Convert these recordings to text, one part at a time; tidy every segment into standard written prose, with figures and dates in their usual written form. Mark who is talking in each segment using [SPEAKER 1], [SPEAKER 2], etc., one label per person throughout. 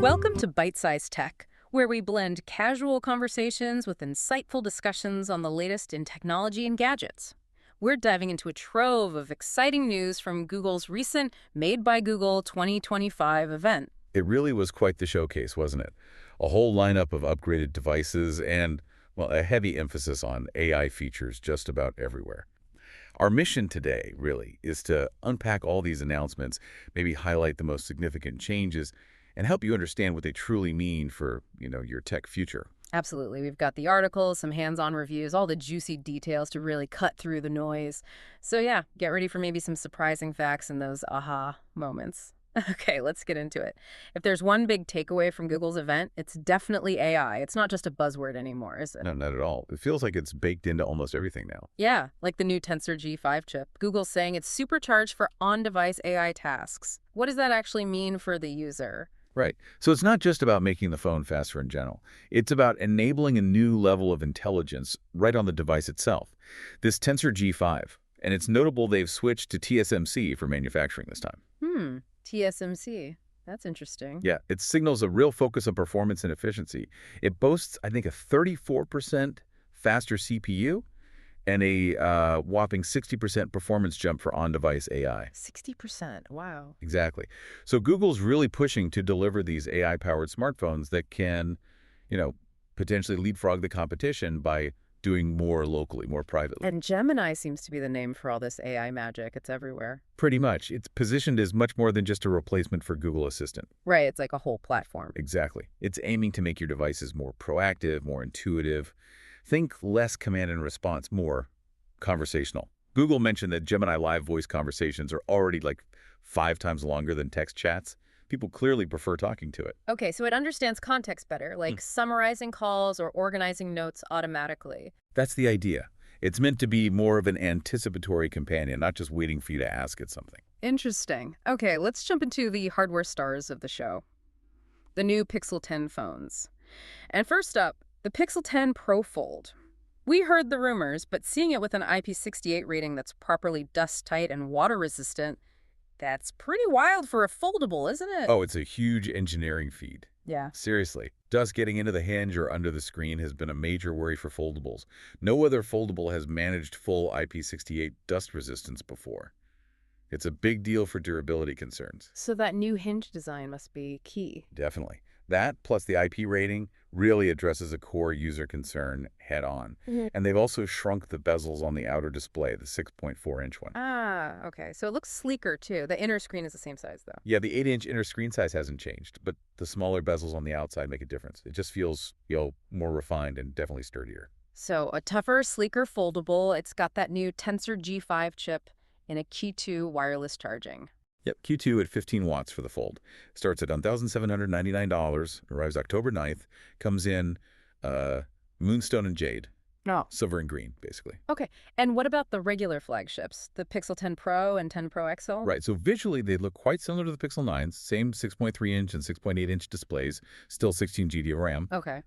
[SPEAKER 1] Welcome to Byte-Sized Tech, where we blend casual conversations with insightful discussions on the latest in technology and gadgets. We're diving into a trove of exciting news from Google's recent Made by Google 2025 event.
[SPEAKER 2] It really was quite the showcase, wasn't it? A whole lineup of upgraded devices and, well, a heavy emphasis on AI features just about everywhere. Our mission today, really, is to unpack all these announcements, maybe highlight the most significant changes, and help you understand what they truly mean for, your tech future.
[SPEAKER 1] Absolutely. We've got the articles, some hands-on reviews, all the juicy details to really cut through the noise. So yeah, get ready for maybe some surprising facts and those aha moments. Okay, let's get into it. If there's one big takeaway from Google's event, it's definitely AI. It's not just a buzzword anymore, is it?
[SPEAKER 2] No, not at all. It feels like it's baked into almost everything now.
[SPEAKER 1] Yeah, like the new Tensor G5 chip. Google's saying it's supercharged for on-device AI tasks. What does that actually mean for the user?
[SPEAKER 2] Right. So it's not just about making the phone faster in general. It's about enabling a new level of intelligence right on the device itself. This Tensor G5, and it's notable they've switched to TSMC for manufacturing this time.
[SPEAKER 1] TSMC. That's interesting.
[SPEAKER 2] Yeah, it signals a real focus on performance and efficiency. It boasts, I think, a 34% faster CPU and a whopping 60% performance jump for on-device AI.
[SPEAKER 1] 60%. Wow.
[SPEAKER 2] Exactly. So Google's really pushing to deliver these AI-powered smartphones that can, potentially leapfrog the competition by doing more locally, more privately.
[SPEAKER 1] And Gemini seems to be the name for all this AI magic. It's everywhere.
[SPEAKER 2] Pretty much. It's positioned as much more than just a replacement for Google Assistant.
[SPEAKER 1] Right. It's like a whole platform.
[SPEAKER 2] Exactly. It's aiming to make your devices more proactive, more intuitive. Think less command and response, more conversational. Google mentioned that Gemini Live voice conversations are already like 5 times longer than text chats. People clearly prefer talking to it.
[SPEAKER 1] Okay, so it understands context better, like summarizing calls or organizing notes automatically.
[SPEAKER 2] That's the idea. It's meant to be more of an anticipatory companion, not just waiting for you to ask it something.
[SPEAKER 1] Interesting. Okay, let's jump into the hardware stars of the show. The new Pixel 10 phones. And first up, the Pixel 10 Pro Fold. We heard the rumors, but seeing it with an IP68 rating that's properly dust-tight and water-resistant, that's pretty wild for a foldable, isn't it?
[SPEAKER 2] Oh, it's a huge engineering feat.
[SPEAKER 1] Yeah.
[SPEAKER 2] Seriously. Dust getting into the hinge or under the screen has been a major worry for foldables. No other foldable has managed full IP68 dust resistance before. It's a big deal for durability concerns.
[SPEAKER 1] So that new hinge design must be key.
[SPEAKER 2] Definitely. That, plus the IP rating, really addresses a core user concern head-on. And they've also shrunk the bezels on the outer display, the 6.4-inch one.
[SPEAKER 1] Ah, okay. So it looks sleeker, too. The inner screen is the same size, though.
[SPEAKER 2] Yeah, the 8-inch inner screen size hasn't changed, but the smaller bezels on the outside make a difference. It just feels, more refined and definitely sturdier.
[SPEAKER 1] So a tougher, sleeker foldable. It's got that new Tensor G5 chip and a Qi2 wireless charging.
[SPEAKER 2] Yep, Q2 at 15 watts for the Fold. Starts at $1,799, arrives October 9th, comes in moonstone and jade.
[SPEAKER 1] No.
[SPEAKER 2] Silver and green, basically.
[SPEAKER 1] Okay. And what about the regular flagships, the Pixel 10 Pro and 10 Pro XL?
[SPEAKER 2] Right, so visually they look quite similar to the Pixel 9s, same 6.3-inch and 6.8-inch displays, still 16 GB of RAM.
[SPEAKER 1] Okay.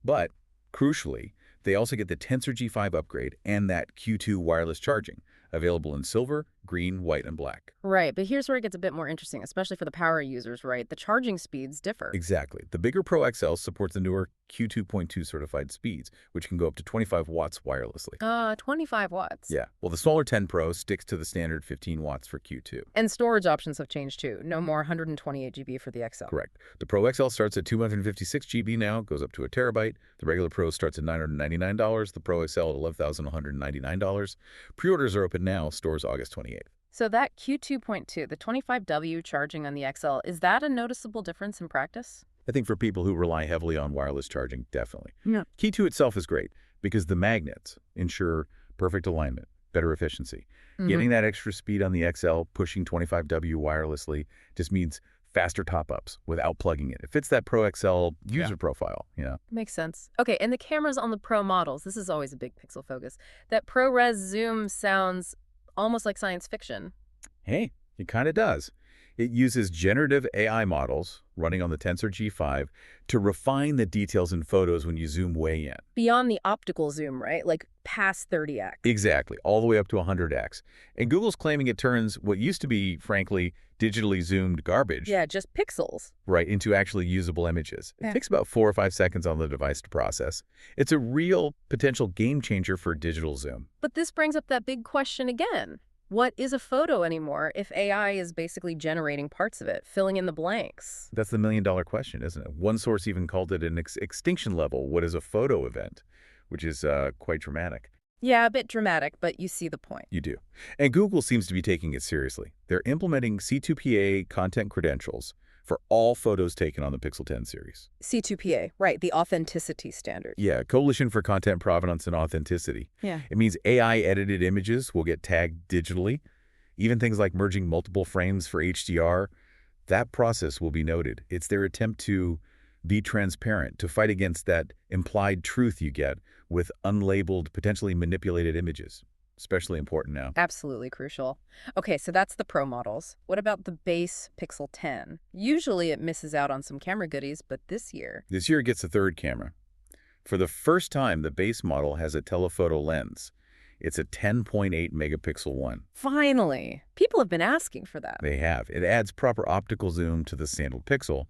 [SPEAKER 2] But, crucially, they also get the Tensor G5 upgrade and that Q2 wireless charging, available in silver, green, white, and black.
[SPEAKER 1] Right, but here's where it gets a bit more interesting, especially for the power users, right? The charging speeds differ.
[SPEAKER 2] Exactly. The bigger Pro XL supports the newer Q2.2 certified speeds, which can go up to 25 watts wirelessly.
[SPEAKER 1] 25 watts.
[SPEAKER 2] Yeah. Well, the smaller 10 Pro sticks to the standard 15 watts for Q2.
[SPEAKER 1] And storage options have changed too. No more 128 GB for the XL.
[SPEAKER 2] Correct. The Pro XL starts at 256 GB now, goes up to a terabyte. The regular Pro starts at $999. The Pro XL at $11,199. Pre-orders are open now. Stores August 28th.
[SPEAKER 1] So that Q2.2, the 25W charging on the XL, is that a noticeable difference in practice?
[SPEAKER 2] I think for people who rely heavily on wireless charging, definitely.
[SPEAKER 1] Yeah.
[SPEAKER 2] Q2 itself is great because the magnets ensure perfect alignment, better efficiency. Getting that extra speed on the XL, pushing 25W wirelessly, just means faster top-ups without plugging it. It fits that Pro XL user profile,
[SPEAKER 1] Makes sense. Okay, and the cameras on the Pro models, this is always a big Pixel focus. That ProRes zoom sounds almost like science fiction.
[SPEAKER 2] Hey, it kind of does. It uses generative AI models running on the Tensor G5 to refine the details in photos when you zoom way in.
[SPEAKER 1] Beyond the optical zoom, right? Like past 30x.
[SPEAKER 2] Exactly, all the way up to 100x. And Google's claiming it turns what used to be, frankly, digitally zoomed garbage,
[SPEAKER 1] Yeah, just pixels.
[SPEAKER 2] right, into actually usable images. It
[SPEAKER 1] Yeah.
[SPEAKER 2] takes about 4 or 5 seconds on the device to process. It's a real potential game changer for digital zoom.
[SPEAKER 1] But this brings up that big question again. What is a photo anymore if AI is basically generating parts of it, filling in the blanks?
[SPEAKER 2] That's the million-dollar question, isn't it? One source even called it an extinction level. What is a photo event? Which is quite dramatic.
[SPEAKER 1] Yeah, a bit dramatic, but you see the point.
[SPEAKER 2] You do. And Google seems to be taking it seriously. They're implementing C2PA content credentials for all photos taken on the Pixel 10 series.
[SPEAKER 1] C2PA, right, the authenticity standard.
[SPEAKER 2] Yeah, Coalition for Content Provenance and Authenticity.
[SPEAKER 1] Yeah.
[SPEAKER 2] It means AI-edited images will get tagged digitally. Even things like merging multiple frames for HDR, that process will be noted. It's their attempt to be transparent, to fight against that implied truth you get with unlabeled, potentially manipulated images. Especially important now.
[SPEAKER 1] Absolutely crucial. Okay, so that's the Pro models. What about the base Pixel 10? Usually it misses out on some camera goodies, but this year...
[SPEAKER 2] This year it gets a third camera. For the first time, the base model has a telephoto lens. It's a 10.8 megapixel one.
[SPEAKER 1] Finally! People have been asking for that.
[SPEAKER 2] They have. It adds proper optical zoom to the standard Pixel,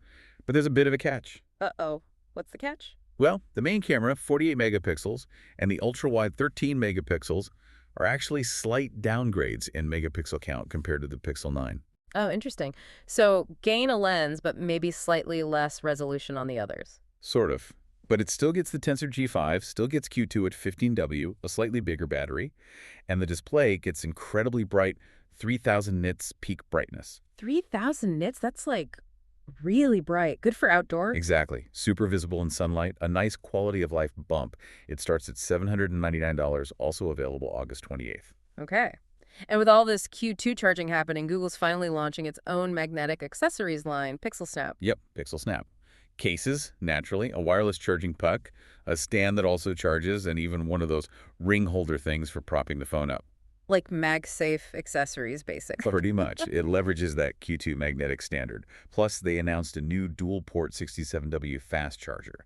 [SPEAKER 2] but there's a bit of a catch.
[SPEAKER 1] Uh-oh. What's the catch?
[SPEAKER 2] Well, the main camera, 48 megapixels, and the ultra-wide 13 megapixels are actually slight downgrades in megapixel count compared to the Pixel 9.
[SPEAKER 1] Oh, interesting. So gain a lens, but maybe slightly less resolution on the others.
[SPEAKER 2] Sort of. But it still gets the Tensor G5, still gets Q2 at 15W, a slightly bigger battery, and the display gets incredibly bright 3000 nits peak brightness.
[SPEAKER 1] 3,000 nits? That's like really bright. Good for outdoor.
[SPEAKER 2] Exactly. Super visible in sunlight, a nice quality of life bump. It starts at $799, also available August 28th.
[SPEAKER 1] Okay. And with all this Q2 charging happening, Google's finally launching its own magnetic accessories line, Pixel Snap.
[SPEAKER 2] Yep, Pixel Snap. Cases, naturally, a wireless charging puck, a stand that also charges, and even one of those ring holder things for propping the phone up.
[SPEAKER 1] Like MagSafe accessories, basically.
[SPEAKER 2] Pretty much. It leverages that Q2 magnetic standard. Plus, they announced a new dual-port 67W fast charger.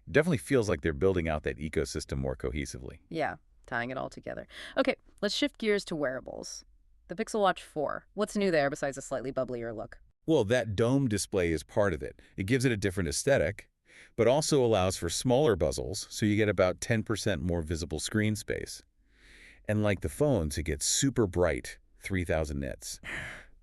[SPEAKER 2] It definitely feels like they're building out that ecosystem more cohesively.
[SPEAKER 1] Yeah, tying it all together. Okay, let's shift gears to wearables. The Pixel Watch 4. What's new there besides a slightly bubblier look?
[SPEAKER 2] Well, that dome display is part of it. It gives it a different aesthetic, but also allows for smaller bezels, so you get about 10% more visible screen space. And like the phones, it gets super bright, 3000 nits.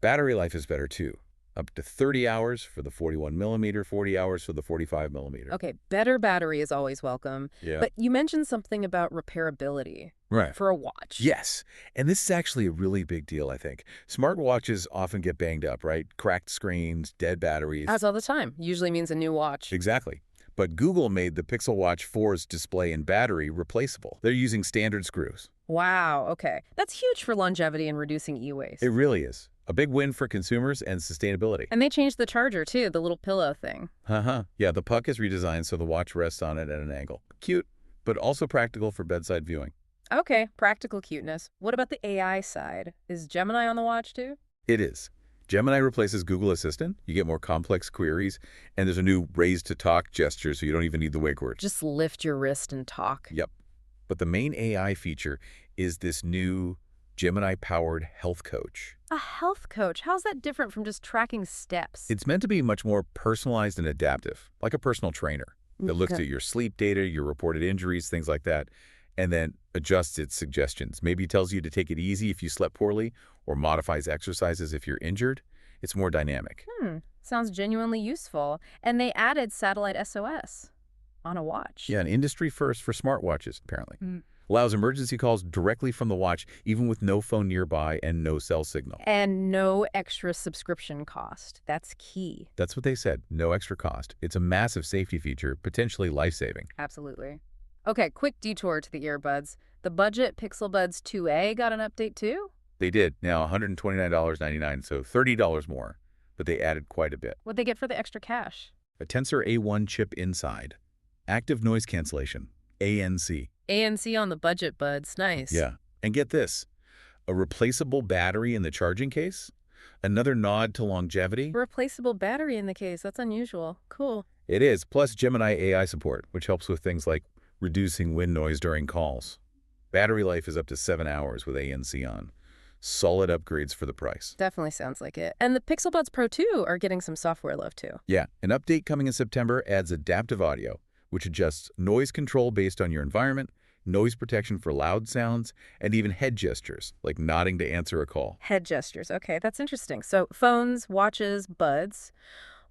[SPEAKER 2] Battery life is better too. Up to 30 hours for the 41mm, 40 hours for the 45mm.
[SPEAKER 1] Okay, better battery is always welcome.
[SPEAKER 2] Yeah.
[SPEAKER 1] But you mentioned something about repairability
[SPEAKER 2] Right.
[SPEAKER 1] for a watch.
[SPEAKER 2] Yes. And this is actually a really big deal, I think. Smartwatches often get banged up, right? Cracked screens, dead batteries.
[SPEAKER 1] That's all the time. Usually means a new watch.
[SPEAKER 2] Exactly. But Google made the Pixel Watch 4's display and battery replaceable. They're using standard screws.
[SPEAKER 1] Wow, okay. That's huge for longevity and reducing e-waste.
[SPEAKER 2] It really is. A big win for consumers and sustainability.
[SPEAKER 1] And they changed the charger, too, the little pillow thing.
[SPEAKER 2] Yeah, the puck is redesigned so the watch rests on it at an angle. Cute, but also practical for bedside viewing.
[SPEAKER 1] Okay, practical cuteness. What about the AI side? Is Gemini on the watch, too?
[SPEAKER 2] It is. Gemini replaces Google Assistant. You get more complex queries, and there's a new raise-to-talk gesture, so you don't even need the wake words.
[SPEAKER 1] Just lift your wrist and talk.
[SPEAKER 2] Yep. But the main AI feature is this new Gemini-powered health coach.
[SPEAKER 1] A health coach? How's that different from just tracking steps?
[SPEAKER 2] It's meant to be much more personalized and adaptive, like a personal trainer that looks at your sleep data, your reported injuries, things like that, and then adjusts its suggestions. Maybe tells you to take it easy if you slept poorly or modifies exercises if you're injured. It's more dynamic.
[SPEAKER 1] Sounds genuinely useful. And they added satellite SOS on a watch.
[SPEAKER 2] Yeah, an industry first for smartwatches, apparently. Allows emergency calls directly from the watch, even with no phone nearby and no cell signal.
[SPEAKER 1] And no extra subscription cost. That's key.
[SPEAKER 2] That's what they said. No extra cost. It's a massive safety feature, potentially life-saving.
[SPEAKER 1] Absolutely. Okay, quick detour to the earbuds. The budget Pixel Buds 2A got an update too?
[SPEAKER 2] They did. Now $129.99, so $30 more. But they added quite a bit.
[SPEAKER 1] What'd they get for the extra cash?
[SPEAKER 2] A Tensor A1 chip inside. Active noise cancellation. ANC.
[SPEAKER 1] ANC on the budget buds. Nice.
[SPEAKER 2] Yeah. And get this. A replaceable battery in the charging case. Another nod to longevity?
[SPEAKER 1] Replaceable battery in the case. That's unusual. Cool.
[SPEAKER 2] It is, plus Gemini AI support, which helps with things like reducing wind noise during calls. Battery life is up to 7 hours with ANC on. Solid upgrades for the price.
[SPEAKER 1] Definitely sounds like it. And the Pixel Buds Pro 2 are getting some software love too.
[SPEAKER 2] Yeah, an update coming in September adds adaptive audio, which adjusts noise control based on your environment, noise protection for loud sounds, and even head gestures, like nodding to answer a call.
[SPEAKER 1] Head gestures. Okay, that's interesting. So phones, watches, buds.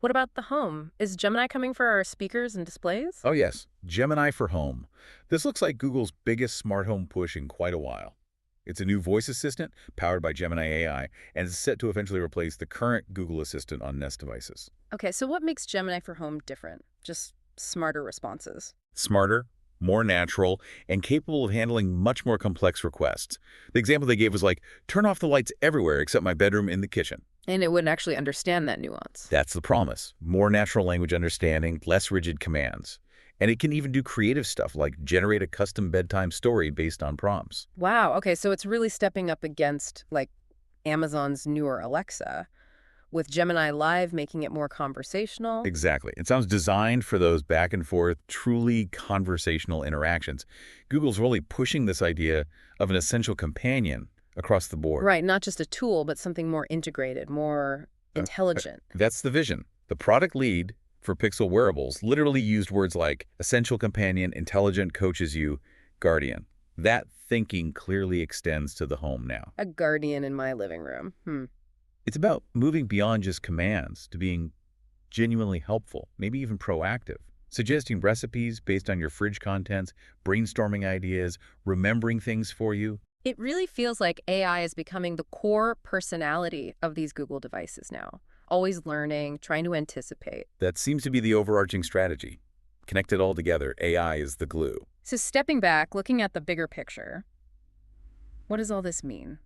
[SPEAKER 1] What about the home? Is Gemini coming for our speakers and displays?
[SPEAKER 2] Oh yes, Gemini for Home. This looks like Google's biggest smart home push in quite a while. It's a new voice assistant powered by Gemini AI, and is set to eventually replace the current Google Assistant on Nest devices.
[SPEAKER 1] Okay, so what makes Gemini for Home different? Just smarter responses.
[SPEAKER 2] Smarter, more natural, and capable of handling much more complex requests. The example they gave was like, turn off the lights everywhere except my bedroom and the kitchen.
[SPEAKER 1] And it wouldn't actually understand that nuance.
[SPEAKER 2] That's the promise. More natural language understanding, less rigid commands. And it can even do creative stuff like generate a custom bedtime story based on prompts.
[SPEAKER 1] Wow, okay, so it's really stepping up against, like, Amazon's newer Alexa, with Gemini Live making it more conversational.
[SPEAKER 2] Exactly. It sounds designed for those back and forth, truly conversational interactions. Google's really pushing this idea of an essential companion across the board.
[SPEAKER 1] Right, not just a tool, but something more integrated, more intelligent.
[SPEAKER 2] That's the vision. The product lead for Pixel wearables literally used words like essential companion, intelligent, coaches you, guardian. That thinking clearly extends to the home now.
[SPEAKER 1] A guardian in my living room.
[SPEAKER 2] It's about moving beyond just commands to being genuinely helpful, maybe even proactive, suggesting recipes based on your fridge contents, brainstorming ideas, remembering things for you.
[SPEAKER 1] It really feels like AI is becoming the core personality of these Google devices now. Always learning, trying to anticipate.
[SPEAKER 2] That seems to be the overarching strategy. Connect it all together, AI is the glue.
[SPEAKER 1] So stepping back, looking at the bigger picture, what does all this mean?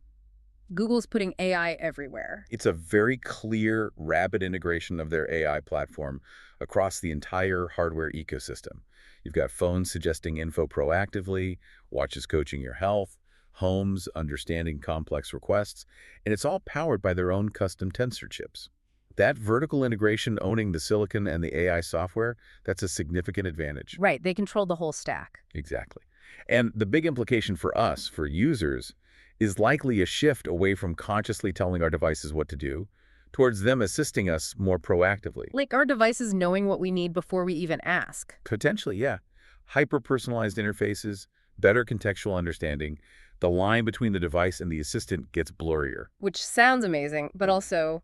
[SPEAKER 1] Google's putting AI everywhere.
[SPEAKER 2] It's a very clear, rapid integration of their AI platform across the entire hardware ecosystem. You've got phones suggesting info proactively, watches coaching your health, homes understanding complex requests, and it's all powered by their own custom tensor chips. That vertical integration owning the silicon and the AI software, that's a significant advantage.
[SPEAKER 1] Right, they control the whole stack.
[SPEAKER 2] Exactly. And the big implication for us, for users, is likely a shift away from consciously telling our devices what to do, towards them assisting us more proactively.
[SPEAKER 1] Like our devices knowing what we need before we even ask.
[SPEAKER 2] Potentially, yeah. Hyper-personalized interfaces, better contextual understanding, the line between the device and the assistant gets blurrier.
[SPEAKER 1] Which sounds amazing, but also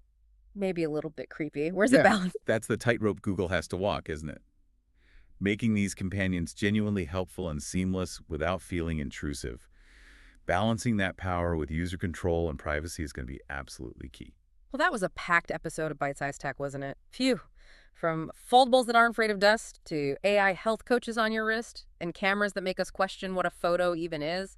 [SPEAKER 1] maybe a little bit creepy. Where's the balance?
[SPEAKER 2] That's the tightrope Google has to walk, isn't it? Making these companions genuinely helpful and seamless without feeling intrusive. Balancing that power with user control and privacy is going to be absolutely key.
[SPEAKER 1] Well, that was a packed episode of Byte-Sized Tech, wasn't it? Phew. From foldables that aren't afraid of dust to AI health coaches on your wrist and cameras that make us question what a photo even is,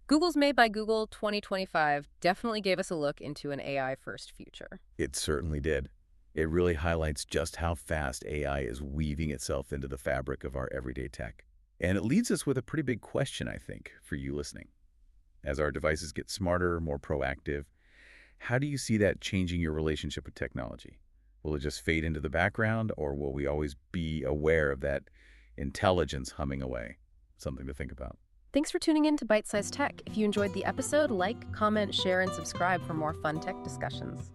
[SPEAKER 1] Google's Made by Google 2025 definitely gave us a look into an AI-first future.
[SPEAKER 2] It certainly did. It really highlights just how fast AI is weaving itself into the fabric of our everyday tech. And it leaves us with a pretty big question, I think, for you listening. As our devices get smarter, more proactive, how do you see that changing your relationship with technology? Will it just fade into the background, or will we always be aware of that intelligence humming away? Something to think about.
[SPEAKER 1] Thanks for tuning in to Byte-Sized Tech. If you enjoyed the episode, like, comment, share, and subscribe for more fun tech discussions.